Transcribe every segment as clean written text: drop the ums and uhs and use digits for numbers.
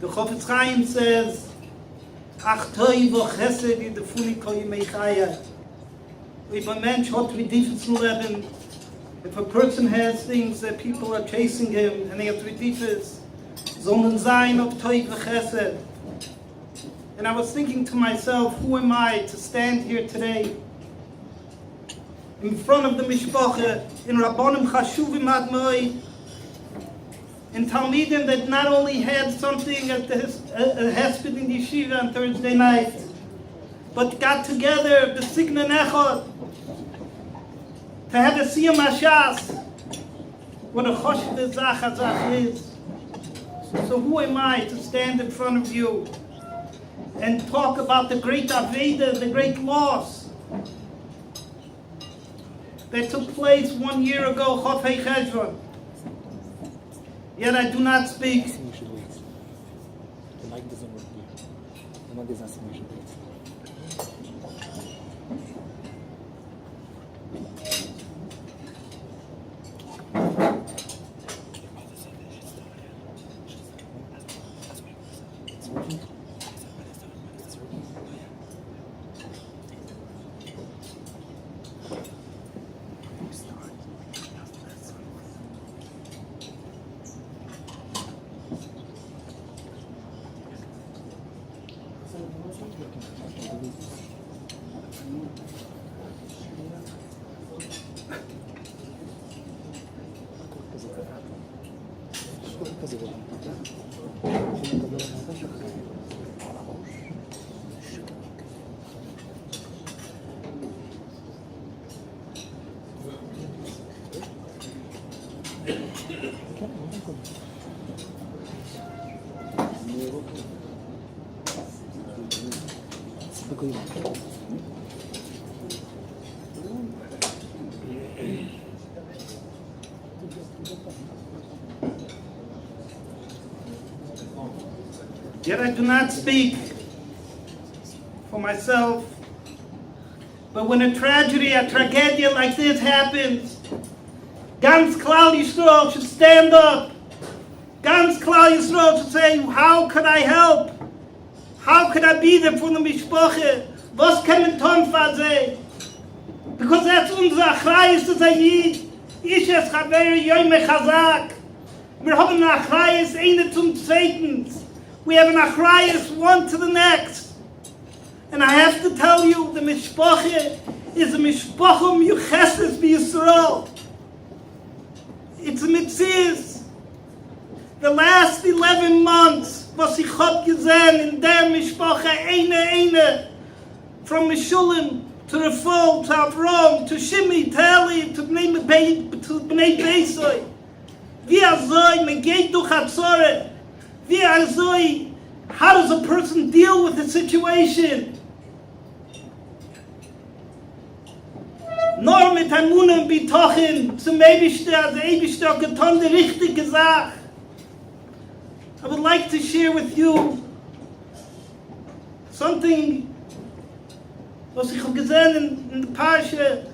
The Chofetz Chaim says, Ach toi vo chesed in the funi kol yimei chaya. If a mensch hat redifes leben, if a person has things that people are chasing him and he has redifes, sollen sein of toi vo chesed. And I was thinking to myself, who am I to stand here today in front of the mishpacha, in Rabbonim Chashuvim Admoi, in Talmidim that not only had something at the Hesped in Yeshiva on Thursday night, but got together, b'signan echad, to have a siyam hashas, what a choshev zach is. So who am I to stand in front of you and talk about the great Aveda, the great loss that took place 1 year ago, Chofei Cheshvan? Yet I do not speak. The mic doesn't work here. The mic is asking you should wait. Yet I do not speak for myself. But when a tragedy like this happens, Ganz Klal Yisrael should stand up. Ganz Klal Yisrael should say, how could I help? How could I be there for the Mishpache? Was kann man tun für sie? Because that's unser Achrayus to say, ich es Chaver Yoime Chazak. Wir haben ein Achrayus eine zum Zweiten. We have an Achrayus one to the next. And I have to tell you, the Mishpache is a Mishpache Miyucheses B'Yisrael. It's a mitzvah. The last 11 months was ich hab gesehen in der Mishpache eine from Meshulam to Rafal to Avram to Shimi to Eli to Bnei Beisoi. Wie azoi me geht durch Hatzore. Wie azoi, how does a person deal with the situation? Nur mit Emunah und Bitochen zum Eibishter, der Eibishter getan die richtige Sache. I would like to share with you something was ich habe gesehen in the Parsha,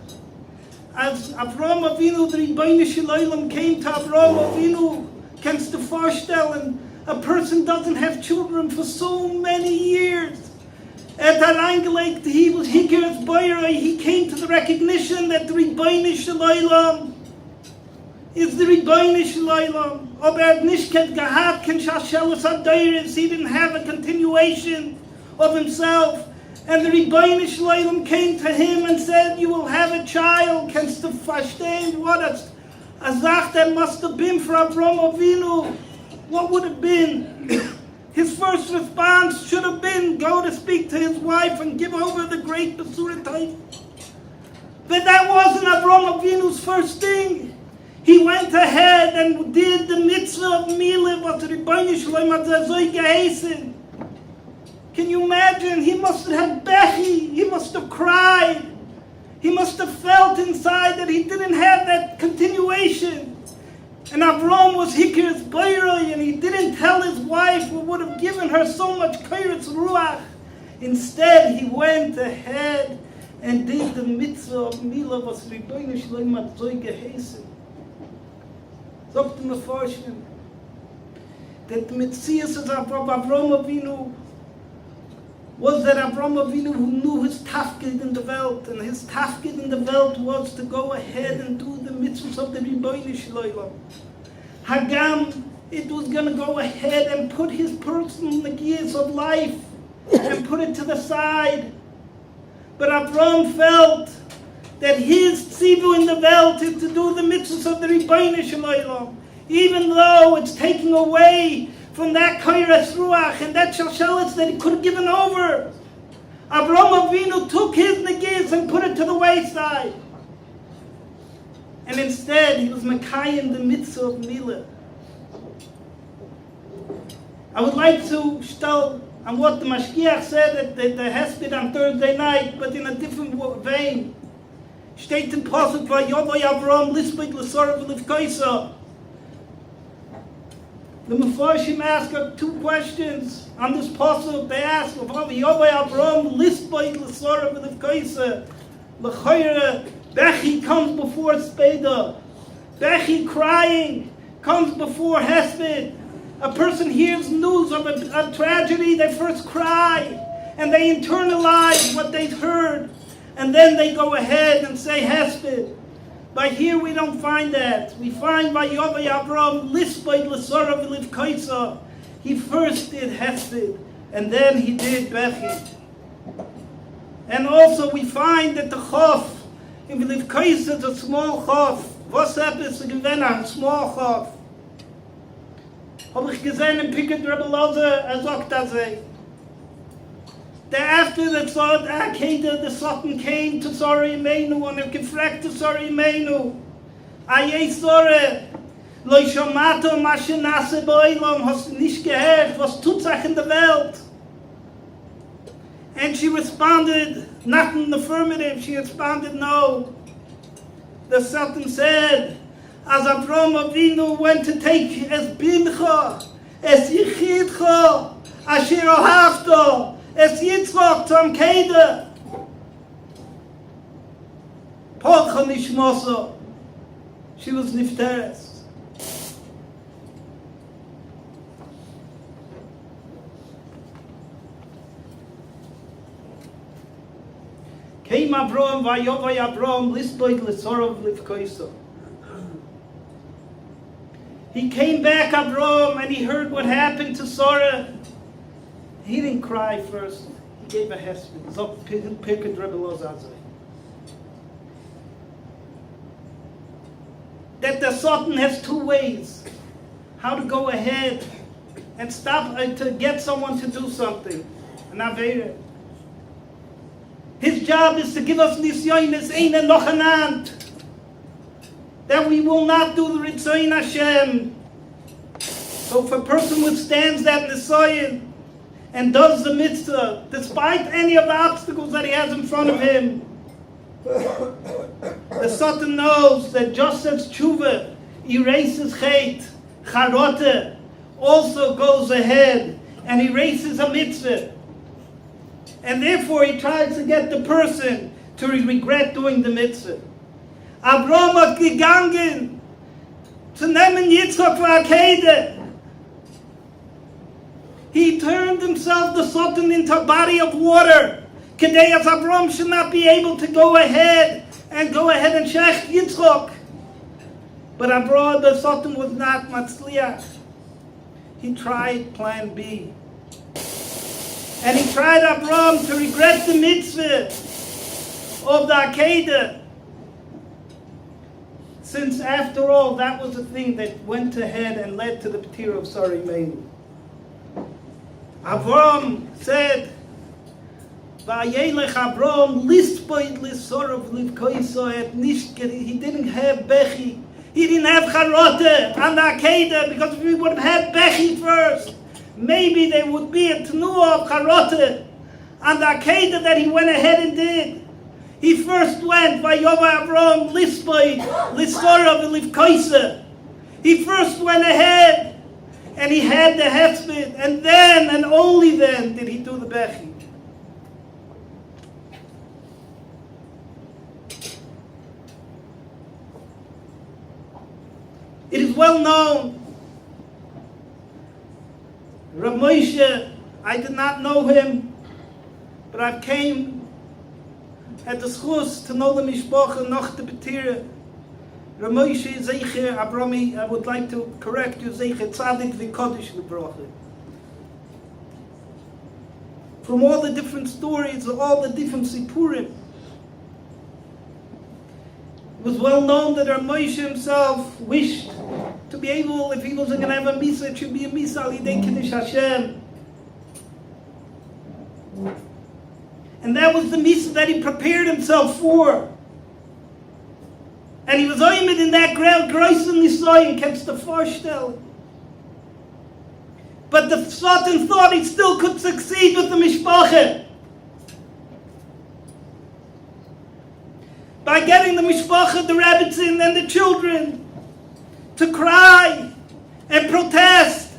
as Avram Avinu, the Rebbeinu Shalom came to Avram Avinu, kannst du vorstellen, a person doesn't have children for so many years. At that angelegt, he came to the recognition that the Rebbeinu Shalom is the Rebbeinu Shalom. Aber nicht gehabt, he didn't have a continuation of himself. And the Rebbeinu Shalom came to him and said, you will have a child. Kannst du verstehen what a Zach that must have been for Avram Avinu? What would have been? His first response should have been, go to speak to his wife and give over the great Besurah type. But that wasn't Avram Avinu's first thing. He went ahead and did the mitzvah of Milah, what the Rebbeinu Shalom had geheißen. Can you imagine? He must have bechi. He must have cried. He must have felt inside that he didn't have that continuation. And Avram was hikir's bayroi, and he didn't tell his wife who would have given her so much kairetz ruach. Instead, he went ahead and did the mitzvah of Milah, was Rebbeinu Shalom hat geheißen. Sagt ihm Forschung. that the Metzias of Avraham Avinu was that Avraham Avinu who knew his tafkid in the world, and his tafkid in the world was to go ahead and do the mitzvahs of the Rebbeinu Shloim. Hagam, it was going to go ahead and put his personal negias of life and put it to the side. But Avraham felt that his tzivu in the world is to do the mitzvahs of the Rebbeinu Shloim, even though it's taking away from that Kairas Ruach and that Shalshelis that he could have given over. Avraham Avinu took his negis and put it to the wayside. And instead, he was Mekayim the mitzvah of Milah. I would like to start on what the Mashgiach said at the Hesped on Thursday night, but in a different vein. Steht in Pasuk, Vayovoy Avraham lisbeit l'sorav l'ivkoisa. The Mefarshim ask two questions on this pasuk. They ask, Vayovoy Avraham lisbeit l'sorav l'ivkoisa. L'chayre, Bechi comes before Speda. Bechi, crying, comes before Hesped. A person hears news of a tragedy, they first cry, and they internalize what they've heard, and then they go ahead and say Hesped. But here we don't find that. We find Vayovoy Avraham lisbeit l'sorav l'ivkoisa. He first did Hesped, and then he did Bechi. And also we find that the Chof in l'ivkoisa is a small Chof. Was happens to give a small Chof? Habe ich gesehen in Picket Rabbi sagt das. That after the Tzad Akeda, the Sultan came to Sori Imenu and gefragt to Sori Imenu. Aye Sore, lo shamato ma shenase boilam, hast du nicht gehört, was tut sich in der Welt? And she responded, not in the affirmative, she responded no. The Sultan said, as Avraham Avinu went to take es bincha, es yichidcha, asher ohavto, es yitzchok to Amkeda. Polcha nishmoso. She was nifteres. Came Avraham, Vayovoy Avraham, lisbeit l'sorav l'ivkoisa. He came back, Avraham, and he heard what happened to Sarah. He didn't cry first. He gave a hesped. Zok Pirkei Rebbe Lozazai. That the Sultan has two ways how to go ahead and stop to get someone to do something. An Avera. His job is to give us nisyonis eine noch anand. That we will not do the Ritzoyin Hashem. So if a person withstands that Nisoyin and does the mitzvah, despite any of the obstacles that he has in front of him, the Sultan knows that just as tshuva erases chait, charote also goes ahead and erases a mitzvah. And therefore he tries to get the person to regret doing the mitzvah. Avraham hat gegangen zu nehmen Yitzchak für Akeda. He turned himself, the Sultan, into a body of water. Kedei as Avraham should not be able to go ahead and shech Yitzchak. But Avraham, the Sultan, was not matzliach. He tried plan B. And he tried Avraham to regret the mitzvah of the Akeda. Since, after all, that was the thing that went ahead and led to the Petir of Sari Meinu. Avraham said, Vayelech Avraham lispoit lisorav livkoiso et nishkeri. He didn't have Bechi. He didn't have Charote on the Akeda, because if we would have had Bechi first, maybe there would be a Tenuah of Charote on the Akeda that he went ahead and did. He first went by Vayovoy Avraham lisbeit l'sorav l'ivkoisa. He first went ahead and he had the hesped, and then and only then did he do the bechi. It is well known Rav Moshe, I did not know him, but I had the schus to know the mishpacha noch the betira. Rav Moshe Zeicher Abrami, I would like to correct you, Zeicher Tzadik v'Kodesh L'Bracha. From all the different stories, all the different sipurim, it was well known that Rav Moshe himself wished to be able, if he was going to have a misa, it should be a misa al yidei Kiddush Hashem. And that was the misa that he prepared himself for. And he was oimed in that größen nisoyin, kannst du vorstellen. But the Satan thought he still could succeed with the mishpacha. By getting the mishpacha, the rabbitzin, and the children to cry and protest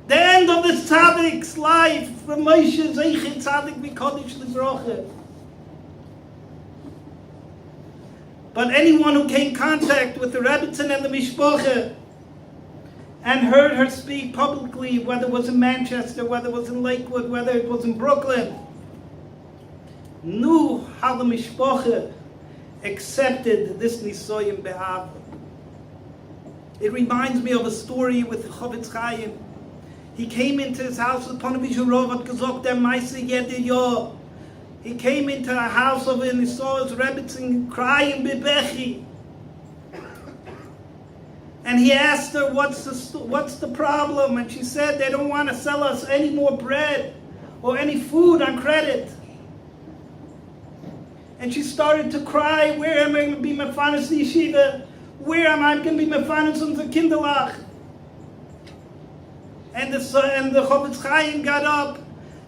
the end of the tzaddik's life from Moshe Zeicher Tzadik v'Kodesh L'Bracha. But anyone who came in contact with the rabbitzin and the mishpacha and heard her speak publicly, whether it was in Manchester, whether it was in Lakewood, whether it was in Brooklyn, knew how the mishpacha accepted this nisoyim be'ava. It reminds me of a story with Chofetz Chaim. He came into his house with Ponevishu Rovat Gezok der Meise Yede Yo. He came into a house of it and he saw his rebbitzin crying bebechi. And he asked her, what's the problem? And she said, they don't want to sell us any more bread or any food on credit. And she started to cry, where am I going to be mefanos the yeshiva? Where am I going to be mefanos on the kinderlach? And the Chofetz Chaim got up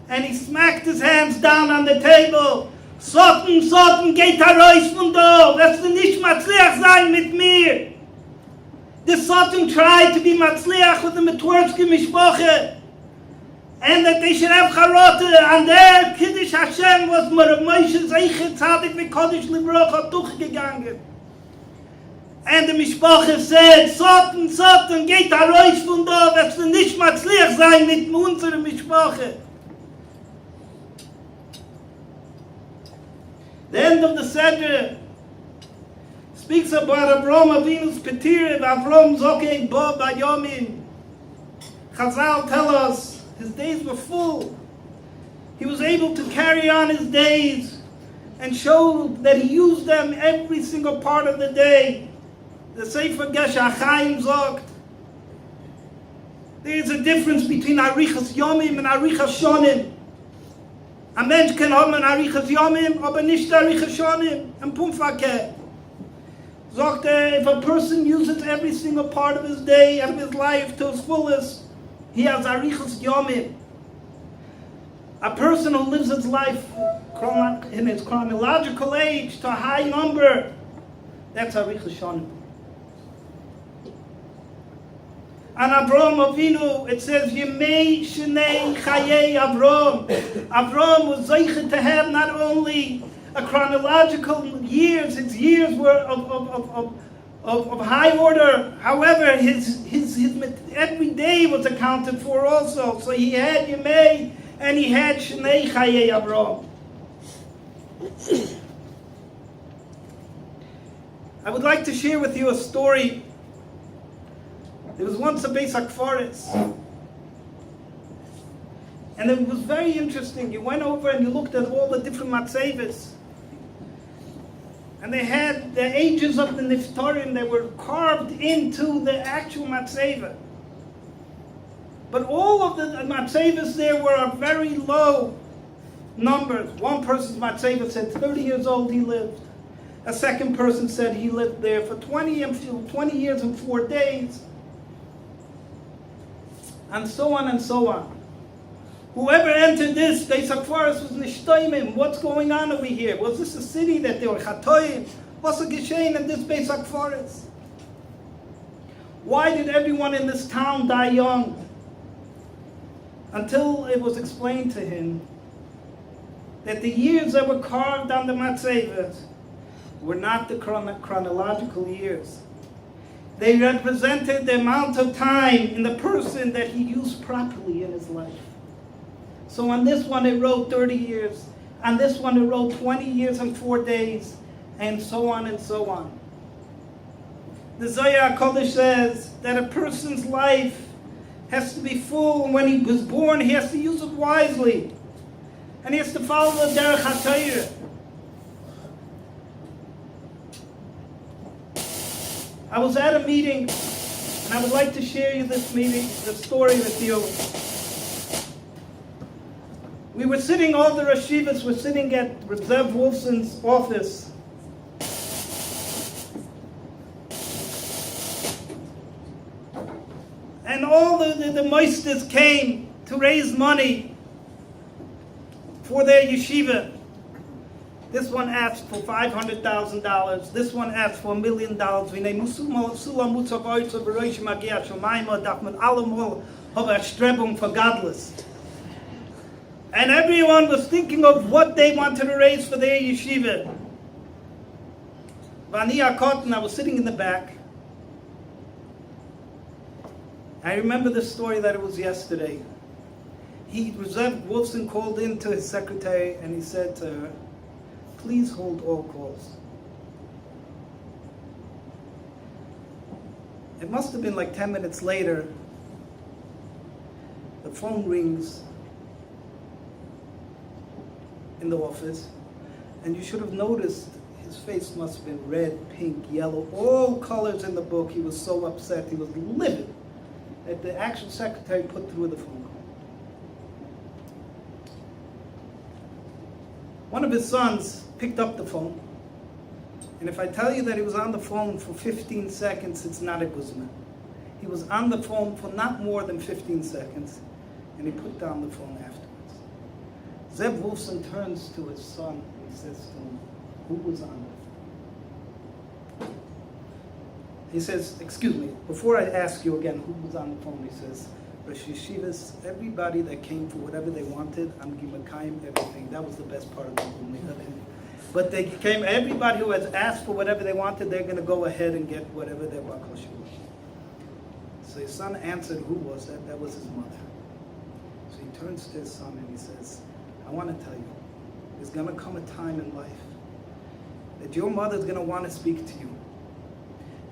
and he smacked his hands down on the table. Soten, geht heraus von da. Wirst du nicht matzliach sein mit mir. The Soten tried to be matzliach with the Metworski mishpacha, and that they should have charata, and their Kiddush Hashem was Rav Moshe Zeicher Tzadik v'Kodesh L'Bracha durchgegangen. And the mishpacha said, Soten, geht heraus von da, wirst du nicht matzliach sein mit unserem mishpacha. The end of the Seder speaks about Avram Avinu's Petir, Avram Zokei Bo Bayomim. Chazal tell us his days were full. He was able to carry on his days and show that he used them every single part of the day. The Sefer Gesher Chaim Zogt. There is a difference between Arichas Yomim and Arichas Shonim. A Mensch kann haben Arichas Yomim, aber nicht Arichas Shonim. And Pumfake. Zogt if a person uses every single part of his day and his life to his fullest, he has Arichas Yomim. A person who lives his life in his chronological age to a high number, that's Arichas Shonim. And Avram Avinu, it says, Yemei Shnei Chayei Avram. Avram was zeicher to have not only a chronological years, his years were of high order. However, his every day was accounted for also. So he had Yemei and he had Shnei Chayei Avram. I would like to share with you a story. There was once a Beis HaKfaris, and it was very interesting. You went over and you looked at all the different matzeves, and they had the ages of the niftarim that were carved into the actual matzeva. But all of the matzeves there were very low numbers. One person's matzeva said 30 years old he lived. A second person said he lived there for 20 years and 4 days. And so on and so on. Whoever entered this Beis HaKfaris was nishtoimim. What's going on over here? Was this a city that they were chatoim? What's the geshein in this Beis HaKfaris? Why did everyone in this town die young? Until it was explained to him that the years that were carved on the matzevas were not the chronological years. They represented the amount of time in the person that he used properly in his life. So on this one it wrote 30 years. On this one it wrote 20 years and 4 days. And so on and so on. The Zohar HaKodesh says that a person's life has to be full. When he was born, he has to use it wisely. And he has to follow the Derech HaTorah. I was at a meeting, and I would like to share you this story with you. We were sitting, all the Rashivas were sitting at Zev Wolfson's office. And all the meisters came to raise money for their yeshiva. This one asked for $500,000. This one asked for $1 million. For godless. And everyone was thinking of what they wanted to raise for their yeshiva. I was sitting in the back. I remember the story that it was yesterday. Reverend Wolfson called in to his secretary and he said to her, "Please hold all calls." It must have been like 10 minutes later. The phone rings in the office, and you should have noticed his face must have been red, pink, yellow, all colors in the book. He was so upset, he was livid that the actual secretary put through the phone call. One of his sons picked up the phone, and if I tell you that he was on the phone for 15 seconds, it's not a guzman. He was on the phone for not more than 15 seconds, and he put down the phone afterwards. Zev Wolfson turns to his son and he says to him, "Who was on the phone?" He says, "Excuse me, before I ask you again who was on the phone," he says, "Rosh Yeshivas, everybody that came for whatever they wanted, I'm giving everything." That was the best part of the whole meeting. But they came, everybody who has asked for whatever they wanted, they're going to go ahead and get whatever their bakal should be. So his son answered, "Who was that?" That was his mother. So he turns to his son and he says, "I want to tell you, there's going to come a time in life that your mother's going to want to speak to you.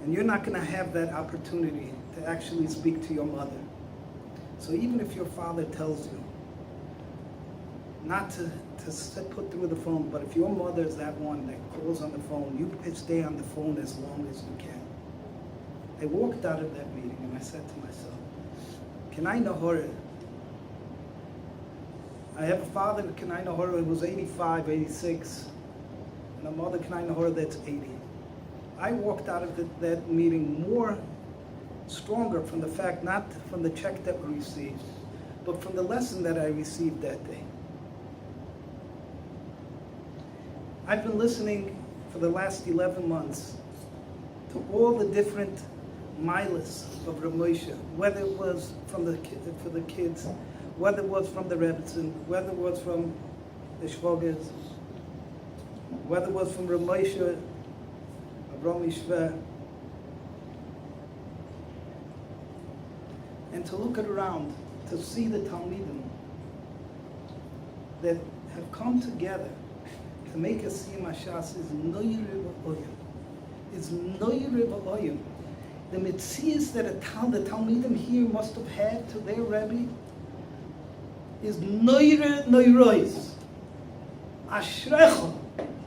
And you're not going to have that opportunity to actually speak to your mother. So even if your father tells you not to put through the phone, but if your mother is that one that calls on the phone, you can stay on the phone as long as you can." I walked out of that meeting and I said to myself, can I Nahora? I have a father, Kenai Nahora, who was 85, 86, and a mother, Kenai Nahora, that's 80. I walked out of that meeting more stronger from the fact, not from the check that we received, but from the lesson that I received that day. I've been listening for the last 11 months to all the different milas of Rav Moshe, whether it was from for the kids, whether it was from the Rebbetzin, whether it was from the Shvogers, whether it was from Rav Moshe, Avram Yishveh, and to look around, to see the Talmidim that have come together to make a Siyum HaShas is Noyer B'Oyim. It's Noyer B'Oyim. The mitzias that the Talmidim here must have had to their Rebbe is Noyer Noirois. Ashrecha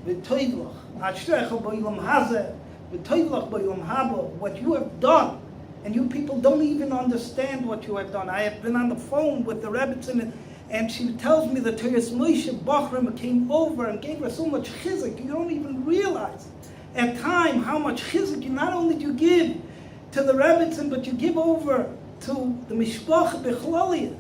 v'toivlach. Ashrecha b'olam hazeh v'toivlach b'olam haba. What you have done, and you people don't even understand what you have done. I have been on the phone with the Rebbetzin, and she tells me that Teres Moshe Bachram came over and gave her so much chizuk. You don't even realize at time how much chizuk you not only do you give to the Rebbetzin, but you give over to the Mishpach Bechlalias.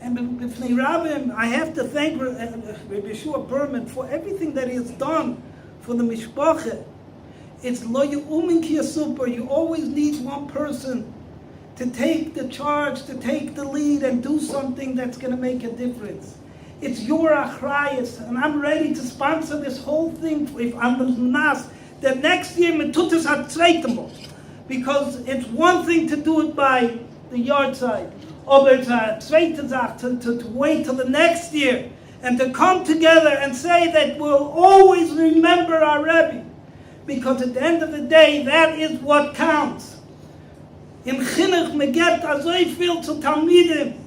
And B'fnei Rabbim, I have to thank Rabbi Yeshua Berman for everything that he has done for the Mishpacha. It's lo yu'umin ki yasupar. You always need one person to take the charge, to take the lead, and do something that's going to make a difference. It's your achrayas, and I'm ready to sponsor this whole thing if I'm the nas the next year man tut es hat zweite Mal. Because it's one thing to do it by the yard side, aber it's a zweite Sache to wait till the next year and to come together and say that we'll always remember our Rebbe. Because at the end of the day, that is what counts. In Chinuch, me gebt a so viel zu Talmidim.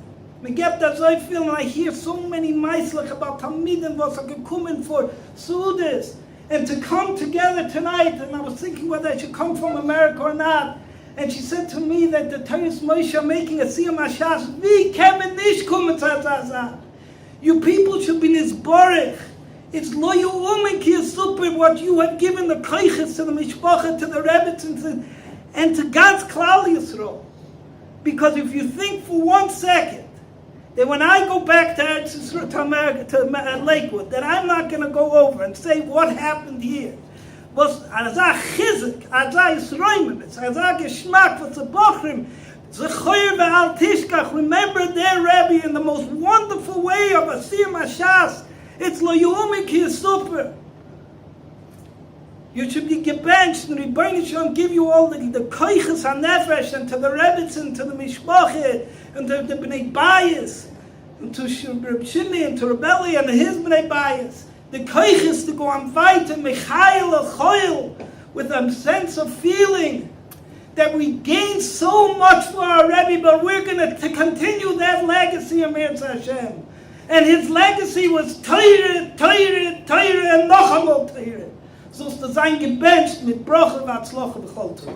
Me gebt a so viel, and I hear so many meislech about Talmidim, was are gekommen for Sudas. And to come together tonight, and I was thinking whether I should come from America or not. And she said to me that the Teres Moshe are making a Siyam Hashas. We can nicht kommen zu Zaza. You people should be nisborech. It's lo yu'umen ki super what you have given the koiches to the mishpacha, to the Rebbe, and to God's Klal Yisrael. Because if you think for 1 second that when I go back to Eretz Yisrael, to America, to Lakewood, that I'm not going to go over and say what happened here. Was azah chizik, azah yisroimenis, azah geschmack for the bochrim, zechoyer ve'al tishkach, remember their Rabbi in the most wonderful way of a Siyam Hashas. It's lo yu'umen ki super. You should be gebenched, and Rebbeinu Shalom give you all the koiches hanefesh, and to the Rebbetzin, and to the Mishpachah, and to the Bnei Bayis, and to Reb Shimei, and to Rebelli, and his Bnei Bayis. The koiches to go on weiter, Michael Choil, with a sense of feeling that we gained so much for our Rebbe, but we're going to continue that legacy of Eretz Hashem. And his legacy was Teire, Teire, Teire, and noch einmal Teire. So ist das ein gebencht mit Brache und Atzloche bechol Tov.